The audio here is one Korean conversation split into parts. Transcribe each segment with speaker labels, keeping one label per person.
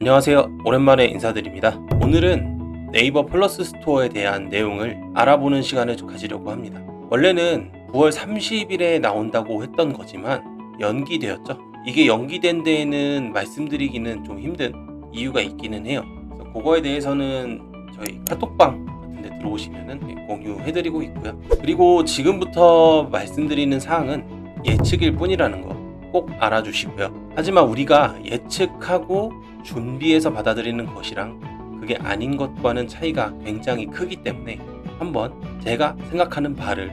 Speaker 1: 안녕하세요. 오랜만에 인사드립니다. 오늘은 네이버 플러스 스토어에 대한 내용을 알아보는 시간을 좀 가지려고 합니다. 원래는 9월 30일에 나온다고 했던 거지만 연기되었죠. 이게 연기된 데에는 말씀드리기는 좀 힘든 이유가 있기는 해요. 그래서 그거에 대해서는 저희 카톡방 같은 데 들어오시면은 공유해드리고 있고요. 그리고 지금부터 말씀드리는 사항은 예측일 뿐이라는 거 꼭 알아주시고요. 하지만 우리가 예측하고 준비해서 받아들이는 것이랑 그게 아닌 것과는 차이가 굉장히 크기 때문에 한번 제가 생각하는 바를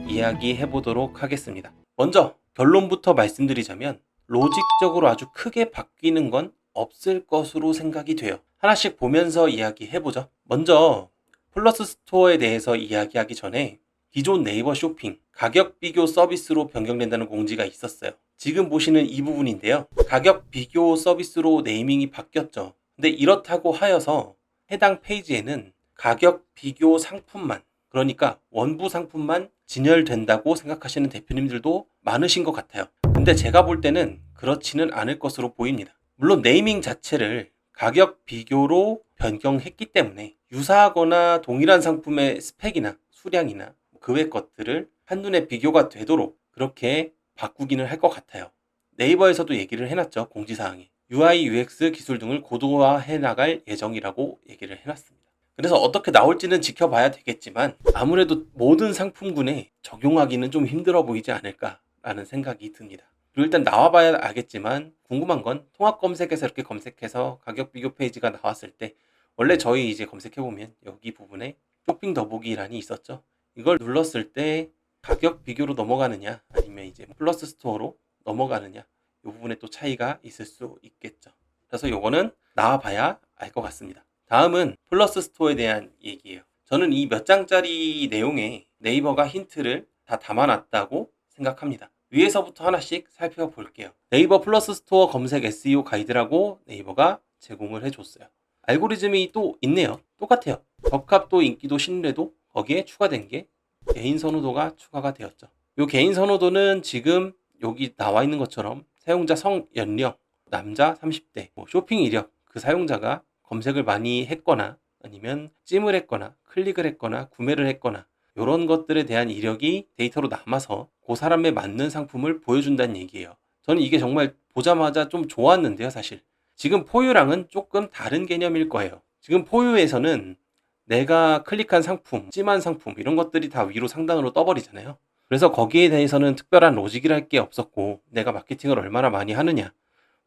Speaker 1: 이야기해 보도록 하겠습니다. 먼저 결론부터 말씀드리자면 로직적으로 아주 크게 바뀌는 건 없을 것으로 생각이 돼요. 하나씩 보면서 이야기해 보죠. 먼저 플러스 스토어에 대해서 이야기하기 전에 기존 네이버 쇼핑 가격 비교 서비스로 변경된다는 공지가 있었어요. 지금 보시는 이 부분인데요. 가격 비교 서비스로 네이밍이 바뀌었죠. 근데 이렇다고 하여서 해당 페이지에는 가격 비교 상품만, 그러니까 원부 상품만 진열된다고 생각하시는 대표님들도 많으신 것 같아요. 근데 제가 볼 때는 그렇지는 않을 것으로 보입니다. 물론 네이밍 자체를 가격 비교로 변경했기 때문에 유사하거나 동일한 상품의 스펙이나 수량이나 그 외 것들을 한눈에 비교가 되도록 그렇게 바꾸기는 할 것 같아요. 네이버에서도 얘기를 해놨죠. 공지사항에. UI, UX 기술 등을 고도화해 나갈 예정이라고 얘기를 해놨습니다. 그래서 어떻게 나올지는 지켜봐야 되겠지만 아무래도 모든 상품군에 적용하기는 좀 힘들어 보이지 않을까라는 생각이 듭니다. 그리고 일단 나와봐야 알겠지만 궁금한 건 통합 검색에서 이렇게 검색해서 가격 비교 페이지가 나왔을 때 원래 저희 이제 검색해보면 여기 부분에 쇼핑 더보기란이 있었죠. 이걸 눌렀을 때 가격 비교로 넘어가느냐 아니면 이제 플러스 스토어로 넘어가느냐 이 부분에 또 차이가 있을 수 있겠죠. 그래서 요거는 나와봐야 알 것 같습니다. 다음은 플러스 스토어에 대한 얘기예요. 저는 이 몇 장짜리 내용에 네이버가 힌트를 다 담아놨다고 생각합니다. 위에서부터 하나씩 살펴볼게요. 네이버 플러스 스토어 검색 SEO 가이드라고 네이버가 제공을 해줬어요. 알고리즘이 또 있네요. 똑같아요. 적합도, 인기도, 신뢰도 거기에 추가된 게 개인 선호도가 추가가 되었죠. 이 개인 선호도는 지금 여기 나와 있는 것처럼 사용자 성, 연령, 남자 30대, 쇼핑 이력, 그 사용자가 검색을 많이 했거나 아니면 찜을 했거나 클릭을 했거나 구매를 했거나 이런 것들에 대한 이력이 데이터로 남아서 그 사람에 맞는 상품을 보여준다는 얘기예요. 저는 이게 정말 보자마자 좀 좋았는데요, 사실. 지금 포유랑은 조금 다른 개념일 거예요. 지금 포유에서는 내가 클릭한 상품, 찜한 상품 이런 것들이 다 위로 상단으로 떠버리잖아요. 그래서 거기에 대해서는 특별한 로직이랄 게 없었고 내가 마케팅을 얼마나 많이 하느냐,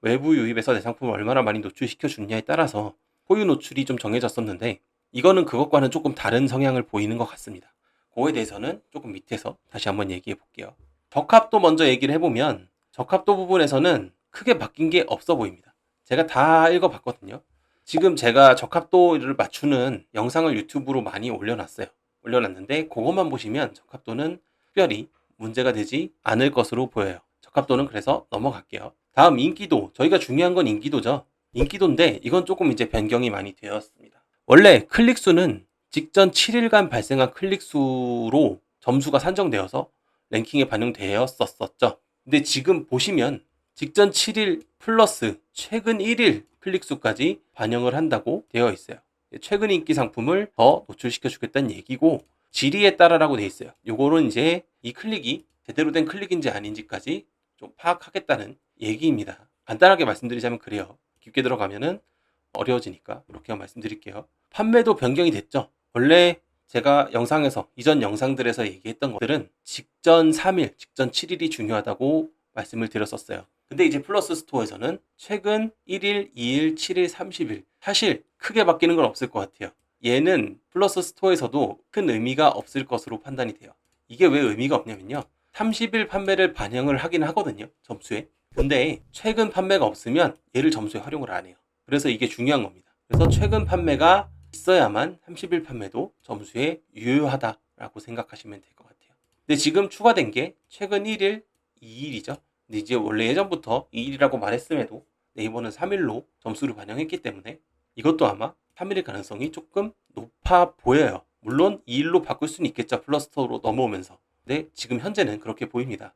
Speaker 1: 외부 유입에서 내 상품을 얼마나 많이 노출시켜 주느냐에 따라서 포유 노출이 좀 정해졌었는데 이거는 그것과는 조금 다른 성향을 보이는 것 같습니다. 그거에 대해서는 조금 밑에서 다시 한번 얘기해 볼게요. 적합도 먼저 얘기를 해보면 적합도 부분에서는 크게 바뀐 게 없어 보입니다. 제가 다 읽어봤거든요. 지금 제가 적합도를 맞추는 영상을 유튜브로 많이 올려놨는데 그것만 보시면 적합도는 특별히 문제가 되지 않을 것으로 보여요. 적합도는 그래서 넘어갈게요. 다음 인기도. 저희가 중요한 건 인기도죠. 인기도인데 이건 조금 이제 변경이 많이 되었습니다. 원래 클릭수는 직전 7일간 발생한 클릭수로 점수가 산정되어서 랭킹에 반영되었었죠. 근데 지금 보시면 직전 7일 플러스 최근 1일 클릭수까지 반영을 한다고 되어 있어요. 최근 인기 상품을 더 노출시켜 주겠다는 얘기고 질의에 따라라고 되어 있어요. 요거는 이제 이 클릭이 제대로 된 클릭인지 아닌지까지 좀 파악하겠다는 얘기입니다. 간단하게 말씀드리자면 그래요. 깊게 들어가면은 어려워지니까 이렇게 말씀드릴게요. 판매도 변경이 됐죠. 원래 제가 영상에서 이전 영상들에서 얘기했던 것들은 직전 3일, 직전 7일이 중요하다고 말씀을 드렸었어요. 근데 이제 플러스 스토어에서는 최근 1일, 2일, 7일, 30일 사실 크게 바뀌는 건 없을 것 같아요. 얘는 플러스 스토어에서도 큰 의미가 없을 것으로 판단이 돼요. 이게 왜 의미가 없냐면요. 30일 판매를 반영을 하긴 하거든요. 점수에. 근데 최근 판매가 없으면 얘를 점수에 활용을 안 해요. 그래서 이게 중요한 겁니다. 그래서 최근 판매가 있어야만 30일 판매도 점수에 유효하다라고 생각하시면 될 것 같아요. 근데 지금 추가된 게 최근 1일, 2일이죠. 근데 이제 원래 예전부터 2일이라고 말했음에도 네이버는 3일로 점수를 반영했기 때문에 이것도 아마 3일일 가능성이 조금 높아 보여요. 물론 2일로 바꿀 수는 있겠죠. 플러스토어로 넘어오면서. 근데 지금 현재는 그렇게 보입니다.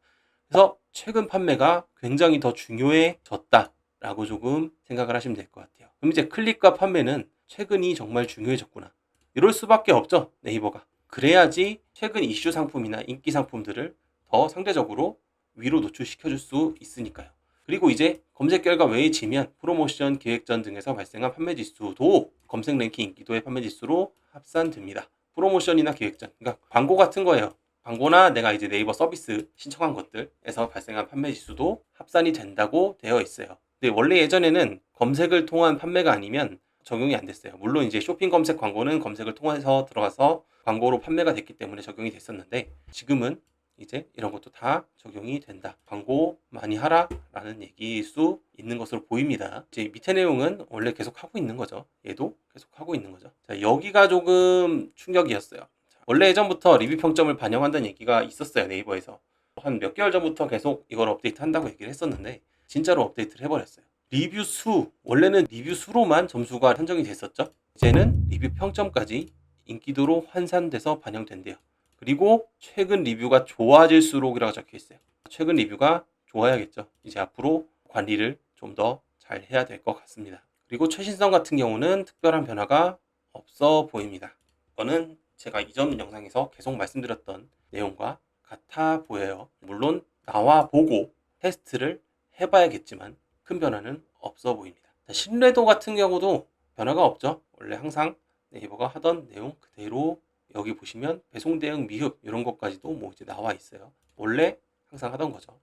Speaker 1: 그래서 최근 판매가 굉장히 더 중요해졌다. 라고 조금 생각을 하시면 될 것 같아요. 그럼 이제 클릭과 판매는 최근이 정말 중요해졌구나. 이럴 수밖에 없죠, 네이버가. 그래야지 최근 이슈 상품이나 인기 상품들을 더 상대적으로 위로 노출시켜 줄 수 있으니까요. 그리고 이제 검색 결과 외에 지면 프로모션, 기획전 등에서 발생한 판매 지수도 검색 랭킹 인기도의 판매 지수로 합산됩니다. 프로모션이나 기획전, 그러니까 광고 같은 거예요. 광고나 내가 이제 네이버 서비스 신청한 것들에서 발생한 판매 지수도 합산이 된다고 되어 있어요. 근데 원래 예전에는 검색을 통한 판매가 아니면 적용이 안 됐어요. 물론 이제 쇼핑 검색 광고는 검색을 통해서 들어가서 광고로 판매가 됐기 때문에 적용이 됐었는데, 지금은 이제 이런 것도 다 적용이 된다. 광고 많이 하라 라는 얘기일 수 있는 것으로 보입니다. 이제 밑에 내용은 원래 계속 하고 있는 거죠. 얘도 계속 하고 있는 거죠. 자, 여기가 조금 충격이었어요. 자, 원래 예전부터 리뷰 평점을 반영한다는 얘기가 있었어요, 네이버에서. 한 몇 개월 전부터 계속 이걸 업데이트 한다고 얘기를 했었는데 진짜로 업데이트를 해버렸어요. 리뷰 수, 원래는 리뷰 수로만 점수가 선정이 됐었죠. 이제는 리뷰 평점까지 인기도로 환산돼서 반영된대요. 그리고 최근 리뷰가 좋아질수록이라고 적혀 있어요. 최근 리뷰가 좋아야겠죠. 이제 앞으로 관리를 좀 더 잘 해야 될 것 같습니다. 그리고 최신성 같은 경우는 특별한 변화가 없어 보입니다. 이거는 제가 이전 영상에서 계속 말씀드렸던 내용과 같아 보여요. 물론 나와 보고 테스트를 해봐야겠지만 큰 변화는 없어 보입니다. 신뢰도 같은 경우도 변화가 없죠. 원래 항상 네이버가 하던 내용 그대로 여기 보시면 배송 대응 미흡 이런 것까지도 뭐 이제 나와 있어요. 원래 항상 하던 거죠.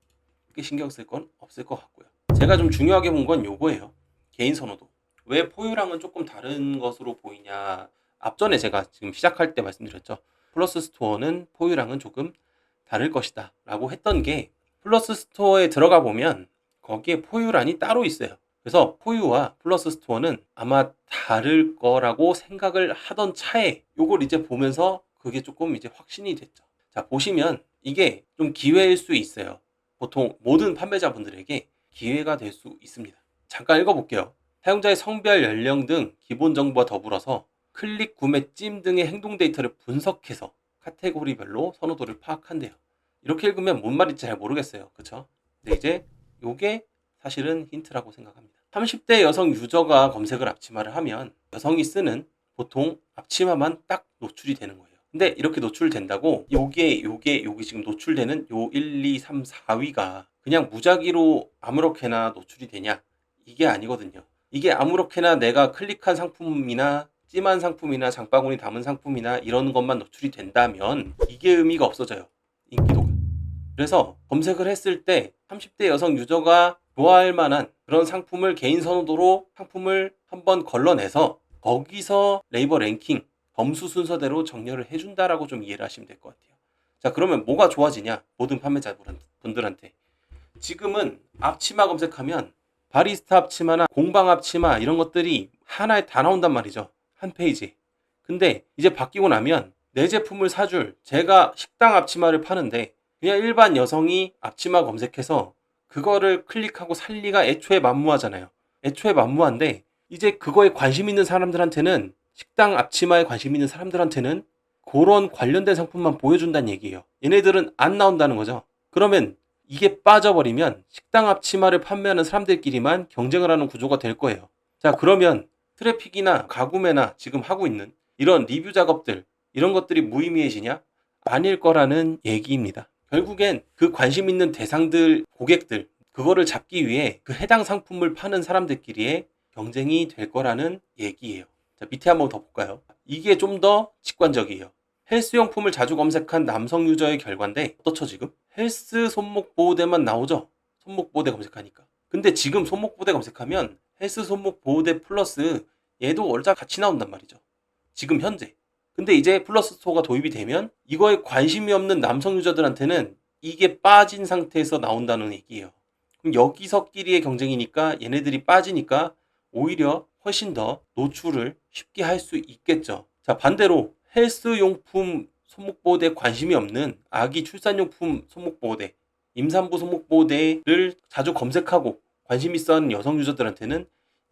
Speaker 1: 크게 신경 쓸 건 없을 것 같고요. 제가 좀 중요하게 본 건 요거예요. 개인 선호도. 왜 포유랑은 조금 다른 것으로 보이냐. 앞전에 제가 지금 시작할 때 말씀드렸죠. 플러스 스토어는 포유랑은 조금 다를 것이다 라고 했던 게, 플러스 스토어에 들어가 보면 거기에 포유란이 따로 있어요. 그래서 포유와 플러스 스토어는 아마 다를 거라고 생각을 하던 차에 요걸 이제 보면서 그게 조금 이제 확신이 됐죠. 자, 보시면 이게 좀 기회일 수 있어요. 보통 모든 판매자분들에게 기회가 될 수 있습니다. 잠깐 읽어볼게요. 사용자의 성별, 연령 등 기본 정보와 더불어서 클릭, 구매, 찜 등의 행동 데이터를 분석해서 카테고리별로 선호도를 파악한대요. 이렇게 읽으면 뭔 말인지 잘 모르겠어요. 그쵸? 근데 이제 요게 사실은 힌트라고 생각합니다. 30대 여성 유저가 검색을 앞치마를 하면 여성이 쓰는 보통 앞치마만 딱 노출이 되는 거예요. 근데 이렇게 노출된다고 요게 지금 노출되는 요 1, 2, 3, 4위가 그냥 무작위로 아무렇게나 노출이 되냐? 이게 아니거든요. 이게 아무렇게나 내가 클릭한 상품이나 찜한 상품이나 장바구니 담은 상품이나 이런 것만 노출이 된다면 이게 의미가 없어져요. 인기도가. 그래서 검색을 했을 때 30대 여성 유저가 좋아할 만한 그런 상품을 개인 선호도로 상품을 한번 걸러내서 거기서 네이버 랭킹 점수 순서대로 정렬을 해준다라고 좀 이해를 하시면 될 것 같아요. 자, 그러면 뭐가 좋아지냐? 모든 판매자분들한테. 지금은 앞치마 검색하면 바리스타 앞치마나 공방 앞치마 이런 것들이 하나에 다 나온단 말이죠. 한 페이지. 근데 이제 바뀌고 나면 내 제품을 사줄, 제가 식당 앞치마를 파는데 그냥 일반 여성이 앞치마 검색해서 그거를 클릭하고 살 리가 애초에 만무하잖아요. 애초에 만무한데 이제 그거에 관심 있는 사람들한테는, 식당 앞치마에 관심 있는 사람들한테는 그런 관련된 상품만 보여준다는 얘기예요. 얘네들은 안 나온다는 거죠. 그러면 이게 빠져버리면 식당 앞치마를 판매하는 사람들끼리만 경쟁을 하는 구조가 될 거예요. 자, 그러면 트래픽이나 가구매나 지금 하고 있는 이런 리뷰 작업들, 이런 것들이 무의미해지냐? 아닐 거라는 얘기입니다. 결국엔 그 관심 있는 대상들, 고객들, 그거를 잡기 위해 그 해당 상품을 파는 사람들끼리의 경쟁이 될 거라는 얘기예요. 자, 밑에 한번 더 볼까요? 이게 좀 더 직관적이에요. 헬스용품을 자주 검색한 남성 유저의 결과인데 어떻죠 지금? 헬스 손목 보호대만 나오죠? 손목 보호대 검색하니까. 근데 지금 손목 보호대 검색하면 헬스 손목 보호대 플러스 얘도 원래 같이 나온단 말이죠. 지금 현재. 근데 이제 플러스 스토어가 도입이 되면 이거에 관심이 없는 남성 유저들한테는 이게 빠진 상태에서 나온다는 얘기예요. 그럼 여기서끼리의 경쟁이니까 얘네들이 빠지니까 오히려 훨씬 더 노출을 쉽게 할 수 있겠죠. 자, 반대로 헬스용품 손목보호대에 관심이 없는 아기 출산용품 손목보호대, 임산부 손목보호대를 자주 검색하고 관심 있어 하는 여성 유저들한테는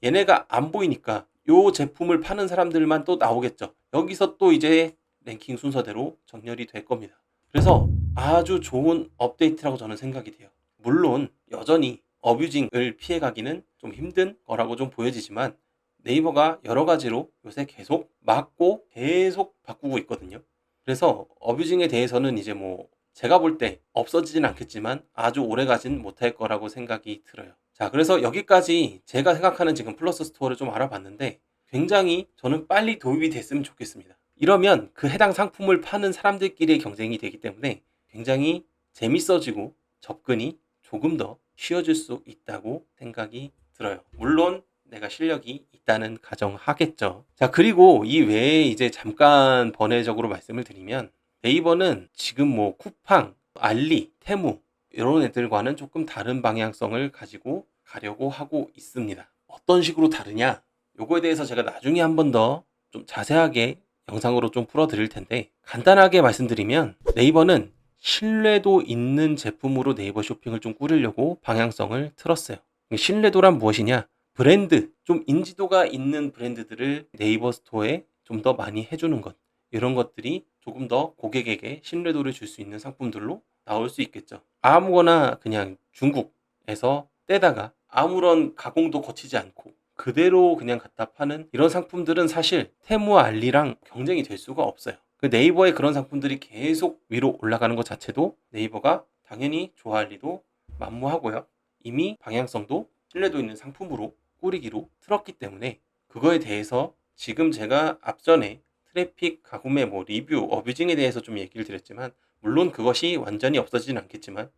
Speaker 1: 얘네가 안 보이니까 요 제품을 파는 사람들만 또 나오겠죠. 여기서 또 이제 랭킹 순서대로 정렬이 될 겁니다. 그래서 아주 좋은 업데이트라고 저는 생각이 돼요. 물론 여전히 어뷰징을 피해가기는 좀 힘든 거라고 좀 보여지지만 네이버가 여러 가지로 요새 계속 막고 계속 바꾸고 있거든요. 그래서 어뷰징에 대해서는 이제 뭐 제가 볼 때 없어지진 않겠지만 아주 오래 가진 못할 거라고 생각이 들어요. 자, 그래서 여기까지 제가 생각하는 지금 플러스 스토어를 좀 알아봤는데 굉장히 저는 빨리 도입이 됐으면 좋겠습니다. 이러면 그 해당 상품을 파는 사람들끼리의 경쟁이 되기 때문에 굉장히 재밌어지고 접근이 조금 더 쉬워질 수 있다고 생각이 들어요. 물론 내가 실력이 있다는 가정하겠죠. 자, 그리고 이 외에 이제 잠깐 번외적으로 말씀을 드리면 네이버는 지금 뭐 쿠팡, 알리, 테무 이런 애들과는 조금 다른 방향성을 가지고 가려고 하고 있습니다. 어떤 식으로 다르냐? 요거에 대해서 제가 나중에 한 번 더 좀 자세하게 영상으로 좀 풀어 드릴 텐데 간단하게 말씀드리면 네이버는 신뢰도 있는 제품으로 네이버 쇼핑을 좀 꾸리려고 방향성을 틀었어요. 신뢰도란 무엇이냐? 브랜드, 좀 인지도가 있는 브랜드들을 네이버 스토어에 좀 더 많이 해주는 것, 이런 것들이 조금 더 고객에게 신뢰도를 줄 수 있는 상품들로 나올 수 있겠죠. 아무거나 그냥 중국에서 떼다가 아무런 가공도 거치지 않고 그대로 그냥 갖다 파는 이런 상품들은 사실 테무와 알리랑 경쟁이 될 수가 없어요. 그 네이버에 그런 상품들이 계속 위로 올라가는 것 자체도 네이버가 당연히 좋아할 리도 만무하고요. 이미 방향성도 신뢰도 있는 상품으로 꾸리기로 틀었기 때문에 그거에 대해서 지금 제가 앞전에 트래픽, 가구매, 뭐 리뷰, 어뷰징에 대해서 좀 얘기를 드렸지만 물론 그것이 완전히 없어지진 않겠지만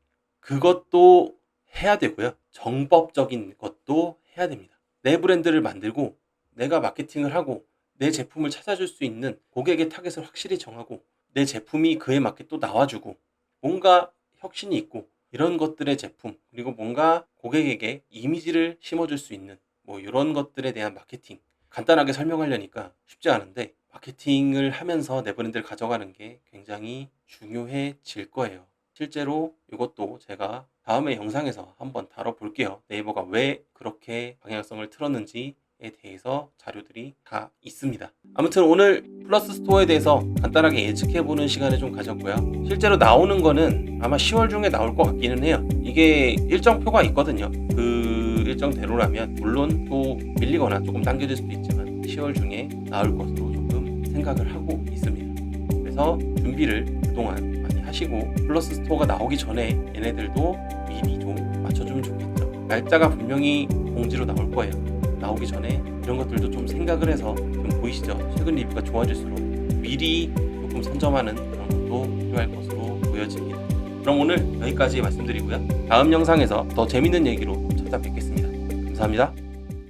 Speaker 1: 그것도 해야 되고요. 정법적인 것도 해야 됩니다. 내 브랜드를 만들고 내가 마케팅을 하고 내 제품을 찾아줄 수 있는 고객의 타겟을 확실히 정하고 내 제품이 그에 맞게 또 나와주고 뭔가 혁신이 있고 이런 것들의 제품, 그리고 뭔가 고객에게 이미지를 심어줄 수 있는 뭐 이런 것들에 대한 마케팅, 간단하게 설명하려니까 쉽지 않은데 마케팅을 하면서 내 브랜드를 가져가는 게 굉장히 중요해질 거예요. 실제로 이것도 제가 다음에 영상에서 한번 다뤄볼게요. 네이버가 왜 그렇게 방향성을 틀었는지에 대해서 자료들이 다 있습니다. 아무튼 오늘 플러스 스토어에 대해서 간단하게 예측해보는 시간을 좀 가졌고요. 실제로 나오는 거는 아마 10월 중에 나올 것 같기는 해요. 이게 일정표가 있거든요. 그 일정대로라면 물론 또 밀리거나 조금 당겨질 수도 있지만 10월 중에 나올 것으로 조금 생각을 하고 있습니다. 그래서 준비를 그동안 많이 하시고 플러스 스토어가 나오기 전에 얘네들도 미리 좀 맞춰주면 좋겠죠. 날짜가 분명히 공지로 나올 거예요. 나오기 전에 이런 것들도 좀 생각을 해서 좀 보이시죠? 최근 리뷰가 좋아질수록 미리 조금 선점하는 그런 것도 필요할 것으로 보여집니다. 그럼 오늘 여기까지 말씀드리고요. 다음 영상에서 더 재밌는 얘기로 찾아뵙겠습니다. 감사합니다.